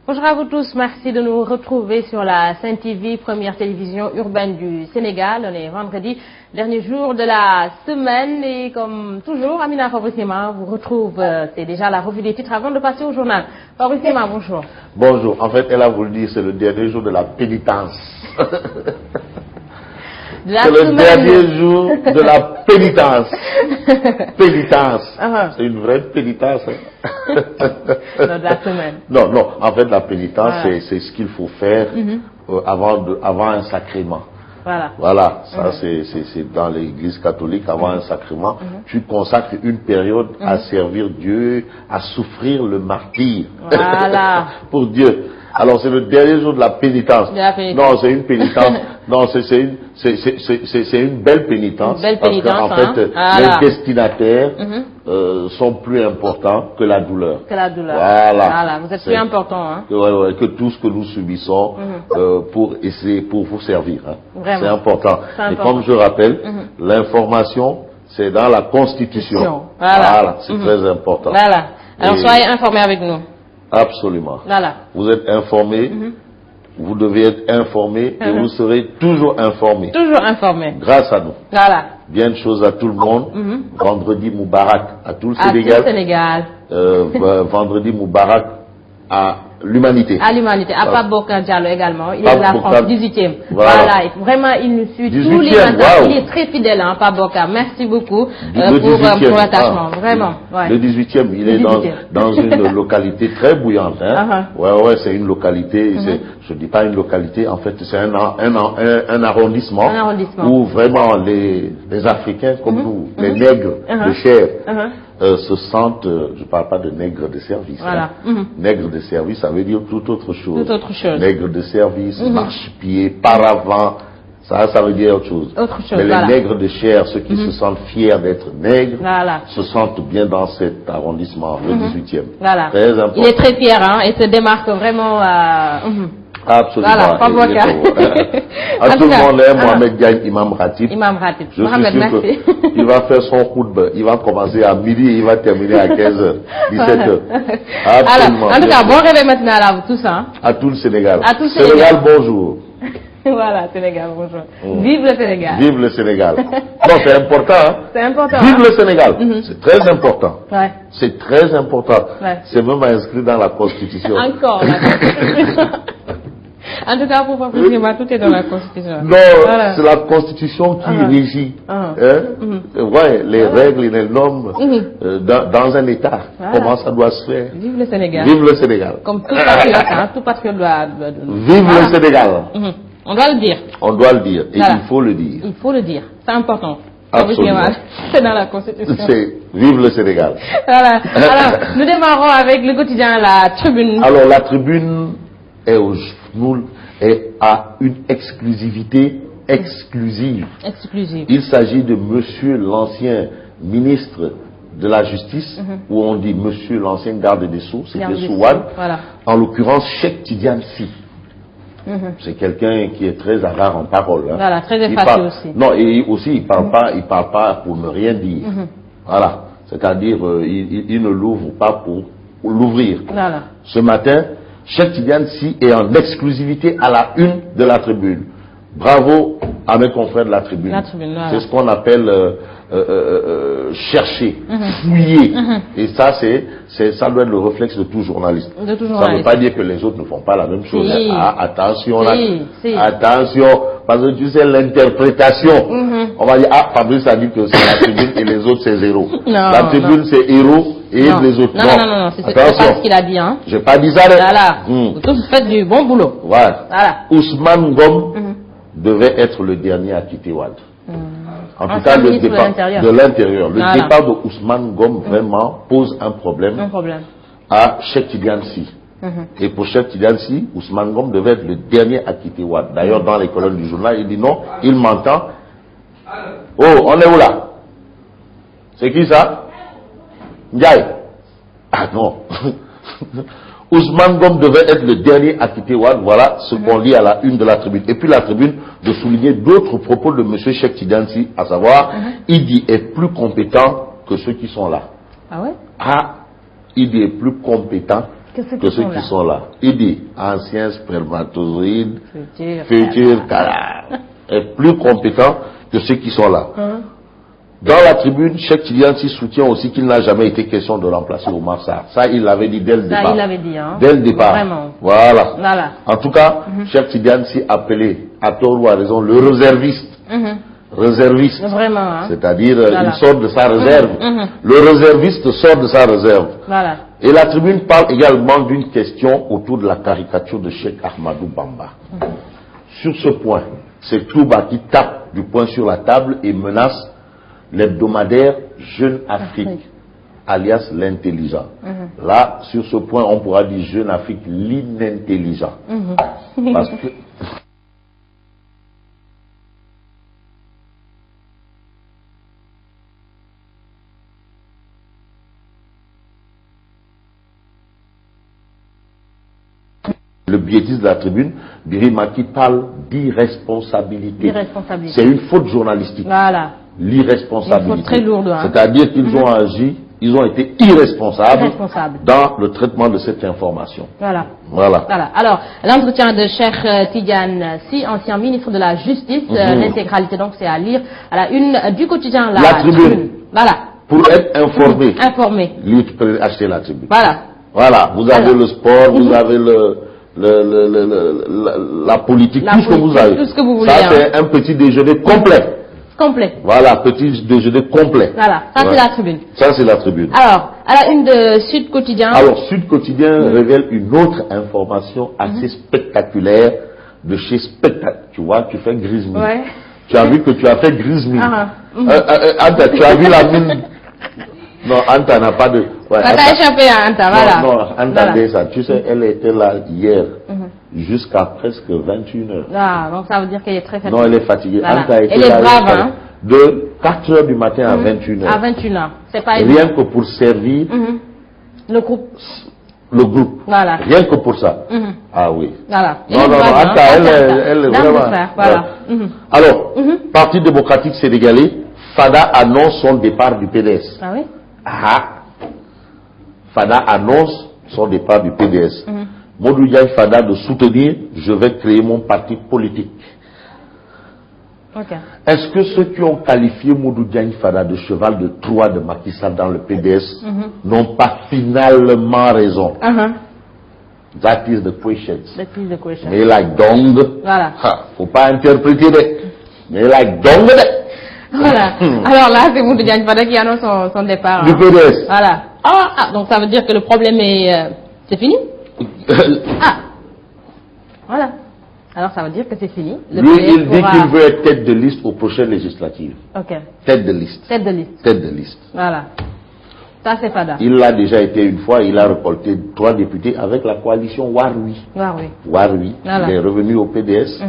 Bonjour à vous tous, merci de nous retrouver sur la Sen TV, première télévision urbaine du Sénégal. On est vendredi, dernier jour de la semaine et comme toujours, Amina Fabrissima vous retrouve, c'est déjà la revue des titres avant de passer au journal. Fabrissima, bonjour. Bonjour, en fait elle a voulu dire c'est le dernier jour de la pénitence. C'est le dernier jour de la pénitence. Pénitence. C'est une vraie pénitence. Non, de la semaine. Non, non. En fait, la pénitence, c'est ce qu'il faut faire avant un sacrement. Voilà. Voilà. Ça, c'est dans l'église catholique, avant un sacrement. Tu consacres une période à servir Dieu, à souffrir le martyre. Voilà. Pour Dieu. Alors, c'est le dernier jour de la pénitence. Non, c'est une pénitence. Non, c'est une belle pénitence. Une belle pénitence, parce qu'en fait, les destinataires sont plus importants que la douleur. Que la douleur. Voilà. Vous êtes plus important, hein. Que tout ce que nous subissons pour essayer, pour vous servir. Hein. C'est important. Et comme je rappelle, l'information, c'est dans la Constitution. Voilà. C'est très important. Voilà. Alors, soyez informés avec nous. Absolument. Voilà. Vous êtes informés, vous devez être informés et vous serez toujours informés. Toujours informés. Grâce à nous. Voilà. Bien de choses à tout le monde. Vendredi Moubarak à tout le Sénégal. À tout le Sénégal. Vendredi Moubarak à l'humanité. À l'humanité. À Pape Bokar Diallo également. Il est de la France, 18e. Voilà. Vraiment, il nous suit tous les matins. Il est très fidèle, hein, Pape Bokar. Merci beaucoup pour l'attachement. Vraiment. Ouais. Le 18e, il est dans une localité très bouillante. Hein. Ouais, c'est une localité. Je dis pas une localité. En fait, c'est un arrondissement. Un arrondissement. Où vraiment les Africains comme nous, les nègres de chair, se sentent, je parle pas de nègres de service. Voilà. Nègres de service, ça veut dire tout autre chose. Tout autre chose. Nègres de service, marche-pied, paravent, ça veut dire autre chose. Autre chose. Mais les nègres de chair, ceux qui se sentent fiers d'être nègres, se sentent bien dans cet arrondissement, le 18e. Voilà. Très important. Il est très fier, hein, et se démarque vraiment. Absolument. Voilà, Pape Bokar. À tout le monde, Mohamed Diagne, Imam Khatib. Imam Khatib. Je suis sûr qu'il va faire son khutba. Il va commencer à midi et il va terminer à 15h, 17h. Absolument. Alors, en tout cas, bon réveil matinal à vous tous, hein. À tout le Sénégal. À tout le Sénégal. Sénégal, bonjour. Voilà, Sénégal, bonjour. Vive le Sénégal. Vive le Sénégal. Non, c'est important, hein. C'est important. Vive le Sénégal. C'est très important. Ouais. C'est très important. Ouais. C'est même inscrit dans la Constitution. Encore, la Constitution. En tout cas, pour Fabrissima, tout est dans la Constitution. Non, c'est la Constitution qui régit les règles et les normes dans un État. Comment ça doit se faire. Vive le Sénégal. Vive le Sénégal. Comme tout patriote, hein, tout patriote doit... Vive le Sénégal. On doit le dire. On doit le dire. Et il faut le dire. Il faut le dire. C'est important. Absolument. C'est dans la Constitution. Vive le Sénégal. Voilà. Alors, nous démarrons avec le quotidien La Tribune. Alors, La Tribune a une exclusivité exclusive. Exclusive. Il s'agit de monsieur l'ancien ministre de la Justice, où on dit monsieur l'ancien garde des Sceaux, c'était Souane, en l'occurrence Cheikh Tidiane Sy. C'est quelqu'un qui est très avare en parole. Hein. Voilà, très effacé aussi. Non, et aussi il parle pas pour ne rien dire. Voilà, c'est-à-dire il ne l'ouvre pas pour l'ouvrir. Voilà. Ce matin, Cheikh Tidiane Sy est en exclusivité à la une de La Tribune. Bravo à mes confrères de La Tribune. C'est ce qu'on appelle chercher, fouiller. Et ça, ça doit être le réflexe de tout journaliste. Ça ne veut pas dire que les autres ne font pas la même chose. Attention, attention, parce que tu sais, l'interprétation. On va dire, Fabrice a dit que c'est La Tribune et les autres c'est zéro. La Tribune c'est héros et les autres non, c'est pas ce qu'il a dit. Hein. J'ai pas dit ça. Voilà. Vous tous faites du bon boulot. Voilà. Ousmane Ngom devait être le dernier à quitter Wade. En tout cas, le départ de l'intérieur. Le départ de Ousmane Ngom vraiment pose un problème à Cheikh Tidiane Sy. Et pour Cheikh Tidiane Sy, Ousmane Ngom devait être le dernier à quitter Wade. D'ailleurs, dans les colonnes du journal, il dit non, il m'entend. Oh, on est où là? C'est qui ça? Ndiaye. Ah non. Ousmane Ngom devait être le dernier à quitter Wade. Voilà ce qu'on lit à la une de La Tribune. Et puis La Tribune de souligner d'autres propos de M. Cheikh Tidiane Sy, à savoir, il dit est plus compétent que ceux qui sont là. Ah ouais? Il dit est plus compétent que ceux qui sont là. Il dit anciens spermatozoïdes, futurs cadavres, est plus compétent que ceux qui sont là. Dans la tribune, Cheikh Tidiane soutient aussi qu'il n'a jamais été question de remplacer Oumar Sarr. Ça, il l'avait dit dès le départ. Ça, il l'avait dit, hein. Dès le départ. Vraiment. Voilà. En tout cas, Cheikh Tidiane appelé, à tort ou à raison, le réserviste. Réserviste. Vraiment, hein. C'est-à-dire, il sort de sa réserve. Le réserviste sort de sa réserve. Voilà. Et la tribune parle également d'une question autour de la caricature de Cheikh Ahmadou Bamba. Sur ce point, c'est Touba qui tape du poing sur la table et menace l'hebdomadaire Jeune Afrique, alias l'intelligent. Là, sur ce point, on pourra dire Jeune Afrique, l'inintelligent. Parce que le biétiste de la tribune, Birimaki parle d'irresponsabilité. C'est une faute journalistique. Voilà. L'irresponsabilité. Une faute très lourde. Hein. C'est-à-dire qu'ils ont agi, ils ont été irresponsables dans le traitement de cette information. Voilà. Alors, l'entretien de Cheikh Tidiane ancien ministre de la Justice, l'intégralité donc c'est à lire à la une du quotidien La Tribune. Voilà. Pour être informé. Lui, tu peux acheter la Tribune. Voilà. Vous avez le sport, vous avez la politique, tout ce que vous avez. Tout ce que vous voulez. Ça, c'est un petit déjeuner complet. Voilà, petit déjeuner complet. Voilà, ça c'est la Tribune. Ça c'est la Tribune. Alors, à la une de Sud Quotidien. Alors, Sud Quotidien révèle une autre information assez spectaculaire de chez Spectacle. Tu vois, tu fais grise-mine. Ouais. Tu as vu que tu as fait grise-mine. Anta, tu as vu la mine. Non, Anta n'a pas de... Ouais, ça t'a échappé à Anta, voilà. Non, Anta dit ça. Tu sais, elle était là hier jusqu'à presque 21h. Ah, donc ça veut dire qu'elle est très fatiguée. Non, elle est fatiguée. Voilà. Anta était elle est là brave, hein. De 4h du matin à 21h. À 21h. C'est pas évident. Rien que pour servir le groupe. Voilà. Rien que pour ça. Ah oui. Voilà. Non, Anta, elle est vraiment... Voilà. Alors, Parti démocratique sénégalais, Fada annonce son départ du PDS. Ah oui? Fada annonce son départ du PDS. Modou Diagne Fada de soutenir, je vais créer mon parti politique. Est-ce que ceux qui ont qualifié Modou Diagne Fada de cheval de Troie de Macky Sall dans le PDS n'ont pas finalement raison? That is the question. Mais like dong. Voilà. Faut pas interpréter. Mais like dong. Voilà. Alors là, c'est Modou Diagne Fada qui annonce son départ. Du PDS. Voilà. Donc ça veut dire que le problème est... c'est fini? Voilà. Alors ça veut dire que c'est fini. Lui, il dit qu'il veut être tête de liste aux prochaines législatives. Tête de liste. Voilà. Ça c'est Fada. Il l'a déjà été une fois, il a récolté 3 députés avec la coalition Warwi. Il est revenu au PDS.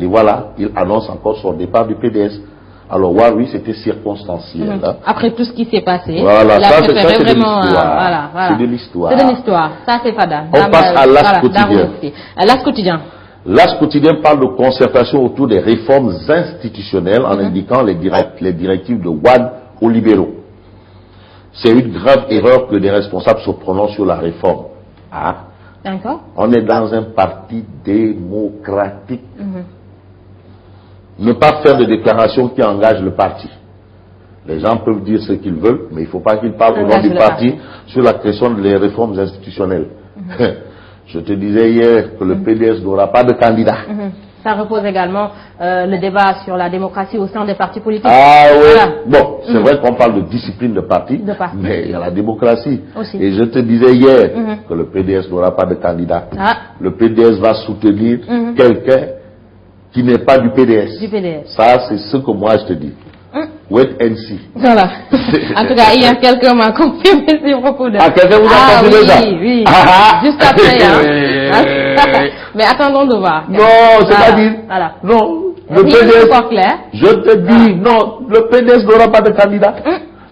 Et voilà, il annonce encore son départ du PDS. Alors Warwi, c'était circonstanciel. Après tout ce qui s'est passé, voilà, ça c'est vraiment... C'est de l'histoire. C'est de l'histoire. Ça c'est Fada. On passe à l'As quotidien. L'As quotidien. L'As quotidien parle de concertation autour des réformes institutionnelles en indiquant les directives de Wade aux libéraux. C'est une grave erreur que des responsables se prononcent sur la réforme. D'accord. On est dans un parti démocratique. Ne pas faire de déclarations qui engagent le parti. Les gens peuvent dire ce qu'ils veulent, mais il ne faut pas qu'ils parlent au nom du parti sur la question des réformes institutionnelles. Je te disais hier que le PDS n'aura pas de candidat. Ça repose également le débat sur la démocratie au sein des partis politiques. Bon, c'est vrai qu'on parle de discipline de parti, mais il y a la démocratie. Et je te disais hier que le PDS n'aura pas de candidat. Le PDS va soutenir quelqu'un qui n'est pas du PDS. Ça, c'est ce que moi je te dis. Wait and see. Voilà. En tout cas, il y a quelqu'un m'a confirmé ces propos de... quelqu'un vous a confirmé ça? Oui. Juste après, Mais attendons de voir. Non, c'est pas dit. Non. Le PDS, je te dis, non, le PDS n'aura pas de candidat.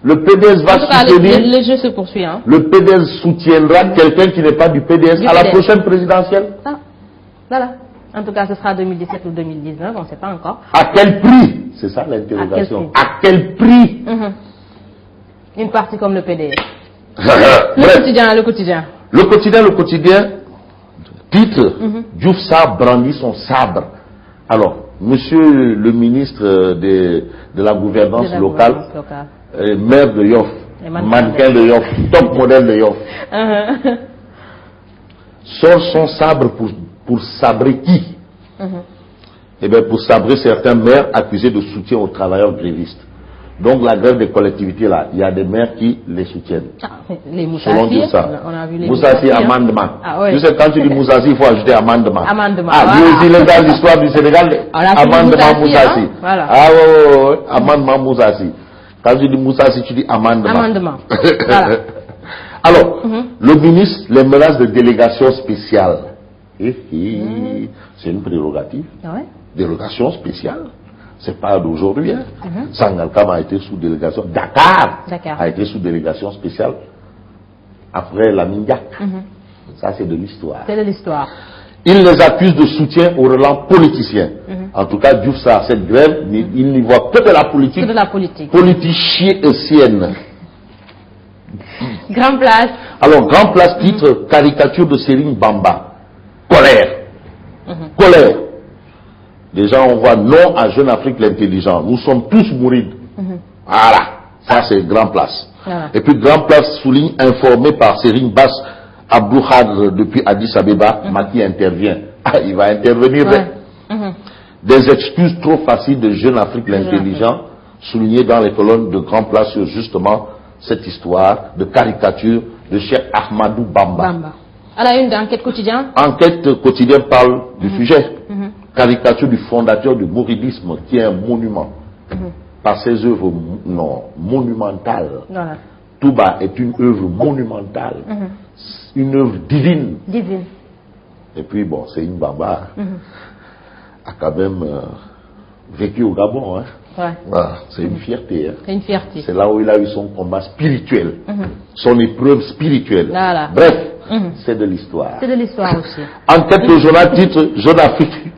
Le PDS va soutenir... Le jeu se poursuit. Le PDS soutiendra quelqu'un qui n'est pas du PDS à la prochaine présidentielle. Voilà. En tout cas, ce sera 2017 ou 2019, on ne sait pas encore. À quel prix? C'est ça l'interrogation. À quel prix? Une partie comme le PDS. Le quotidien. Le quotidien, titre, Diouf Sarr brandit son sabre. Alors, monsieur le ministre de la gouvernance locale, maire de Yoff, mannequin de Yoff, top modèle de Yoff, sort son sabre pour sabrer qui? Eh bien, pour sabrer certains maires accusés de soutien aux travailleurs grévistes. Donc, la grève des collectivités, là, il y a des maires qui les soutiennent. Les Moussassi, on a vu les Moussassi, amendement. Oui. Tu sais, quand tu dis Moussassi, il faut ajouter amendement. Voilà. Lui aussi, l'histoire du Sénégal, amendement Moussassi. Hein? Voilà. Amendement Moussassi. Quand tu dis Moussassi, tu dis amendement. Voilà. Alors, le ministre, les menaces de délégation spéciale. C'est une prérogative. Délégation spéciale. C'est pas d'aujourd'hui. Sangalkam a été sous délégation. Dakar a été sous délégation spéciale après la Mindiak. Ça, c'est de l'histoire. C'est de l'histoire. Il les accuse de soutien au relent politicien. En tout cas, Diouf Sarr, cette grève, il n'y voit que de la politique. Que de la politique. Politicienne. Grand place. Alors, grand place, titre, caricature de Serigne Bamba. Colère. Colère. Déjà, on voit non à Jeune Afrique l'intelligent. Nous sommes tous mourides. Voilà. Ça, c'est grand place. Voilà. Et puis, grand place souligne, informé par Serigne Bass Abdou Khadre depuis Addis Abeba, Macky intervient. Ah, il va intervenir. Des excuses trop faciles de Jeune Afrique l'intelligent, soulignées dans les colonnes de grand place sur justement cette histoire de caricature de Cheikh Ahmadou Bamba. À la une d'Enquête quotidien. Enquête quotidien parle du sujet. Caricature du fondateur du mouridisme, qui est un monument. Par ses œuvres monumentales. Voilà. Touba est une œuvre monumentale. Une œuvre divine. Et puis, bon, c'est une Bamba. A quand même vécu au Gabon. Voilà, c'est une fierté. C'est une fierté. C'est là où il a eu son combat spirituel. Son épreuve spirituelle. Voilà. Bref, c'est de l'histoire. C'est de l'histoire aussi. Enquête de journal titre Jeune Afrique.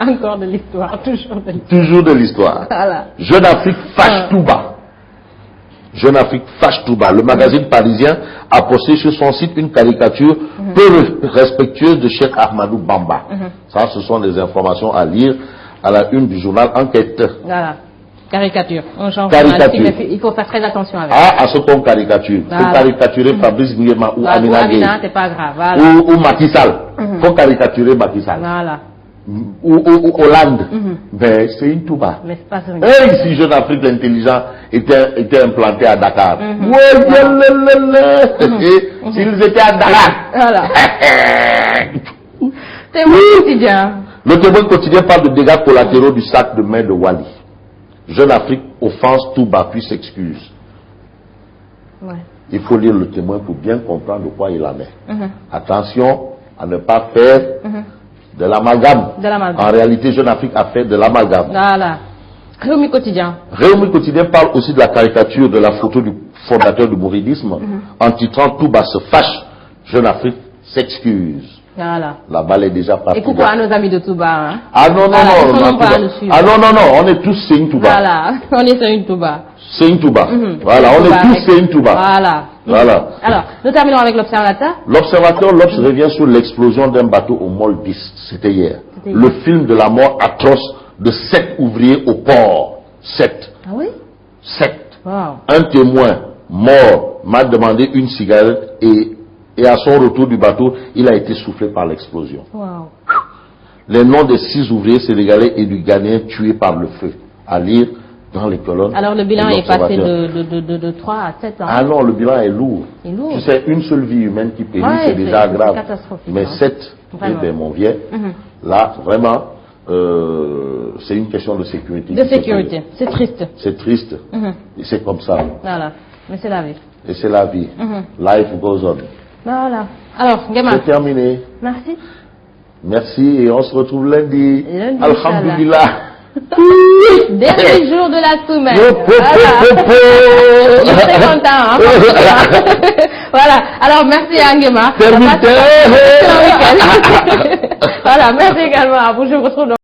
Encore de l'histoire, toujours de l'histoire. Toujours de l'histoire. Voilà. Jeune Afrique fâche Touba. Jeune Afrique fâche Touba. Le magazine parisien a posté sur son site une caricature peu respectueuse de Cheikh Ahmadou Bamba. Ça, ce sont des informations à lire à la une du journal Enquête. Voilà. Caricature. On change caricature. Il faut faire très attention avec. À ce qu'on caricature. Voilà. Faut caricaturer Fabrice Nguema ou Amina Gueye. c'est pas grave. Voilà. Ou Macky Sall. Faut caricaturer Macky Sall. Voilà. Ou Hollande. Ben, c'est une Touba. Mais c'est pas vrai. Et si Jeune Afrique l'intelligent était implanté à Dakar. S'ils étaient à Dakar. Voilà. Témoin quotidien. Le Témoin quotidien parle de dégâts collatéraux du sac de main de Wali. Jeune Afrique offense Touba puis s'excuse. Il faut lire le Témoin pour bien comprendre de quoi il en est. Attention à ne pas faire de l'amalgame. En réalité, Jeune Afrique a fait de l'amalgame. Voilà. Réumi quotidien. Réumi quotidien parle aussi de la caricature de la photo du fondateur du mouridisme en titrant Touba se fâche. Jeune Afrique s'excuse. Voilà. La balle est déjà partie. Et coucou à nos amis de Touba. Ah non, on est tous Seigne Touba. Voilà, on est Seigne Touba. Seigne Touba. Voilà, on est tous Seigne Touba. Voilà. Alors, nous terminons avec l'Observateur. L'Obs revient sur l'explosion d'un bateau au Mol 10. C'était hier. Le film de la mort atroce de 7 ouvriers au port. 7. Ah oui? 7. Wow. Un témoin mort m'a demandé une cigarette et à son retour du bateau, il a été soufflé par l'explosion. Wow. Les noms des 6 ouvriers sénégalais et du Ghanéen tués par le feu. À lire dans les colonnes. Alors le bilan est passé de 3 à 7 ans. Ah non, le bilan est lourd. Tu sais, une seule vie humaine qui périt, c'est déjà grave. Mais 7, mon vieux, là, vraiment, c'est une question de sécurité. De sécurité, c'est triste. C'est triste. Et c'est comme ça. Voilà, mais c'est la vie. Et c'est la vie. Life goes on. Voilà. Alors, Nguema. C'est terminé. Merci. Merci et on se retrouve lundi. Alhamdulillah. Dernier jour de la semaine. Je suis très content. Hein, voilà. Alors, merci à Nguema. Terminé. Voilà, merci également à vous. Je vous retrouve dans